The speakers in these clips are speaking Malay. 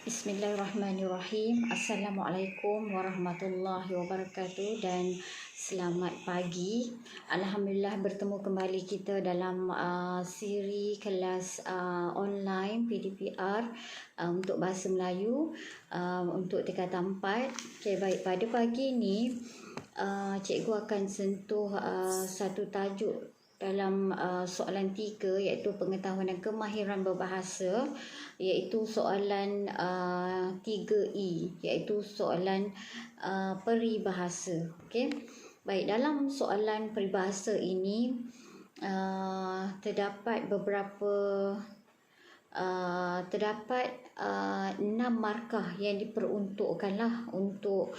Bismillahirrahmanirrahim. Assalamualaikum warahmatullahi wabarakatuh dan selamat pagi. Alhamdulillah bertemu kembali kita dalam siri kelas online PDPR untuk bahasa Melayu untuk tingkatan 4. Okay, baik, pada pagi ini cikgu akan sentuh satu tajuk dalam soalan 3 iaitu pengetahuan dan kemahiran berbahasa, iaitu soalan 3E iaitu soalan peribahasa. Okey. Baik, dalam soalan peribahasa ini terdapat beberapa 6 markah yang diperuntukkanlah untuk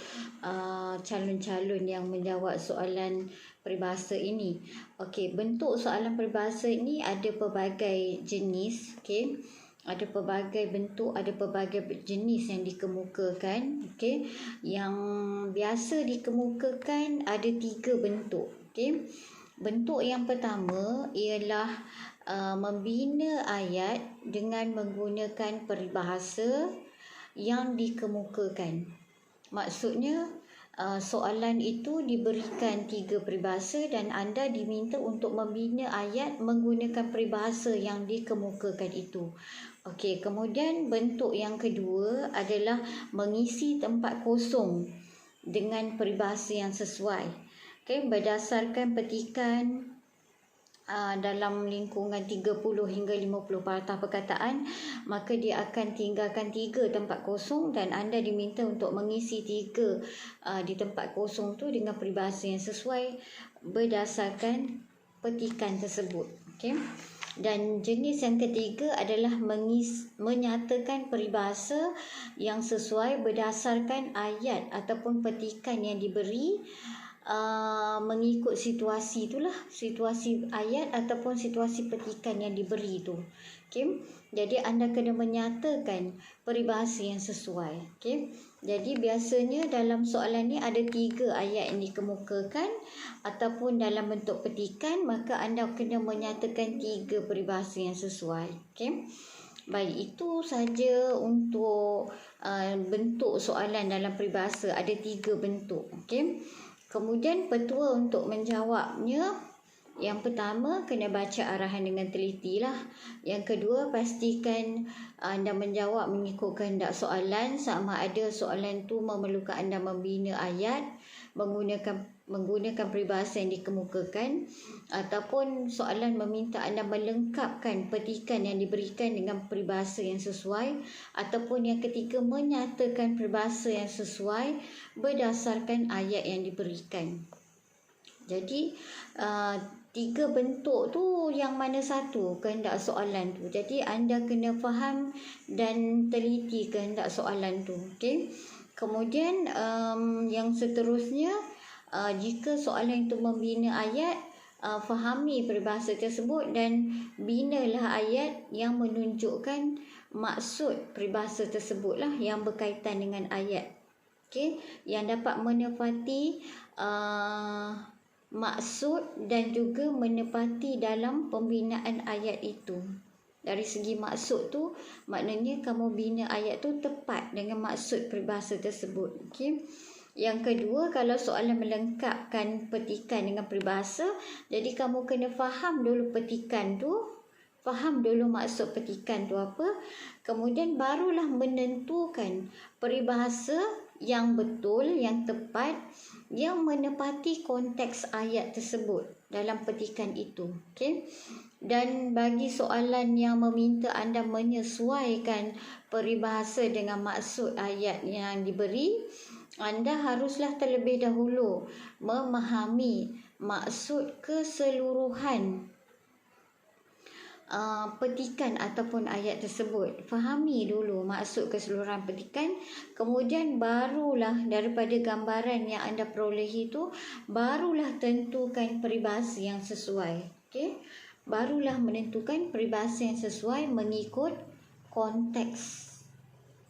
calon-calon yang menjawab soalan peribahasa ini. Okey, bentuk soalan peribahasa ini ada pelbagai jenis, okey. Ada pelbagai bentuk, ada pelbagai jenis yang dikemukakan, okey. Yang biasa dikemukakan ada 3 bentuk, okey. Bentuk yang pertama ialah membina ayat dengan menggunakan peribahasa yang dikemukakan. Maksudnya soalan itu diberikan 3 peribahasa dan anda diminta untuk membina ayat menggunakan peribahasa yang dikemukakan itu. Okey, kemudian bentuk yang kedua adalah mengisi tempat kosong dengan peribahasa yang sesuai. Okey, berdasarkan petikan dalam lingkungan 30 hingga 50 patah perkataan, maka dia akan tinggalkan 3 tempat kosong dan anda diminta untuk mengisi 3 di tempat kosong tu dengan peribahasa yang sesuai berdasarkan petikan tersebut. Okey. Dan jenis yang ketiga adalah menyatakan peribahasa yang sesuai berdasarkan ayat ataupun petikan yang diberi mengikut situasi itulah, situasi ayat ataupun situasi petikan yang diberi itu. Okey. Jadi anda kena menyatakan peribahasa yang sesuai. Okey. Jadi biasanya dalam soalan ni ada 3 ayat yang dikemukakan ataupun dalam bentuk petikan, maka anda kena menyatakan 3 peribahasa yang sesuai. Okey. Baik, itu saja untuk bentuk soalan dalam peribahasa, ada 3 bentuk. Okey. Kemudian petua untuk menjawabnya, yang pertama kena baca arahan dengan teliti lah. Yang kedua, pastikan anda menjawab mengikut kehendak soalan, sama ada soalan tu memerlukan anda membina ayat menggunakan peribahasa yang dikemukakan ataupun soalan meminta anda melengkapkan petikan yang diberikan dengan peribahasa yang sesuai, ataupun yang ketiga menyatakan peribahasa yang sesuai berdasarkan ayat yang diberikan. Jadi 3 bentuk tu yang mana satu kehendak soalan tu. Jadi anda kena faham dan teliti kehendak soalan tu. Okey. Kemudian yang seterusnya, jika soalan itu membina ayat, fahami peribahasa tersebut dan binalah ayat yang menunjukkan maksud peribahasa tersebutlah yang berkaitan dengan ayat. Okey, yang dapat menepati maksud dan juga menepati dalam pembinaan ayat itu. Dari segi maksud tu, maknanya kamu bina ayat tu tepat dengan maksud peribahasa tersebut. Okey. Yang kedua, kalau soalan melengkapkan petikan dengan peribahasa, jadi kamu kena faham dulu petikan tu, faham dulu maksud petikan tu apa, kemudian barulah menentukan peribahasa yang betul, yang tepat, yang menepati konteks ayat tersebut dalam petikan itu. Okey. Dan bagi soalan yang meminta anda menyesuaikan peribahasa dengan maksud ayat yang diberi, anda haruslah terlebih dahulu memahami maksud keseluruhan petikan ataupun ayat tersebut. Fahami dulu maksud keseluruhan petikan, kemudian barulah daripada gambaran yang anda perolehi itu, barulah tentukan peribahasa yang sesuai. Okey. Barulah menentukan peribahasa yang sesuai mengikut konteks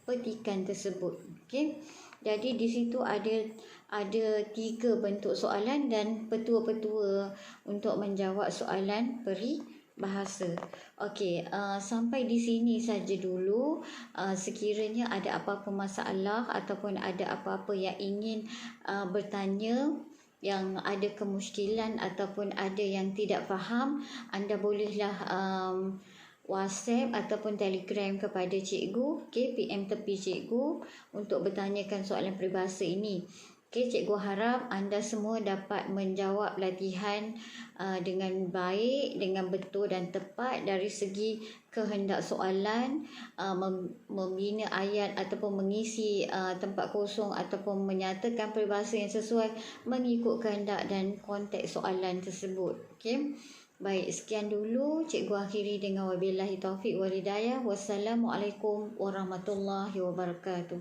petikan tersebut. Okey. Jadi di situ ada 3 bentuk soalan dan petua-petua untuk menjawab soalan bahasa. Okey, sampai di sini saja dulu. Sekiranya ada apa-apa masalah ataupun ada apa-apa yang ingin bertanya, yang ada kemusykilan ataupun ada yang tidak faham, anda bolehlah WhatsApp ataupun Telegram kepada cikgu, okey, PM tepi cikgu untuk bertanyakan soalan peribahasa ini. Okey, cikgu harap anda semua dapat menjawab latihan dengan baik, dengan betul dan tepat dari segi kehendak soalan, membina ayat ataupun mengisi tempat kosong ataupun menyatakan peribahasa yang sesuai mengikut kehendak dan konteks soalan tersebut. Okey. Baik, sekian dulu. Cikgu akhiri dengan wabillahi taufiq wal hidayah. Wassalamualaikum warahmatullahi wabarakatuh.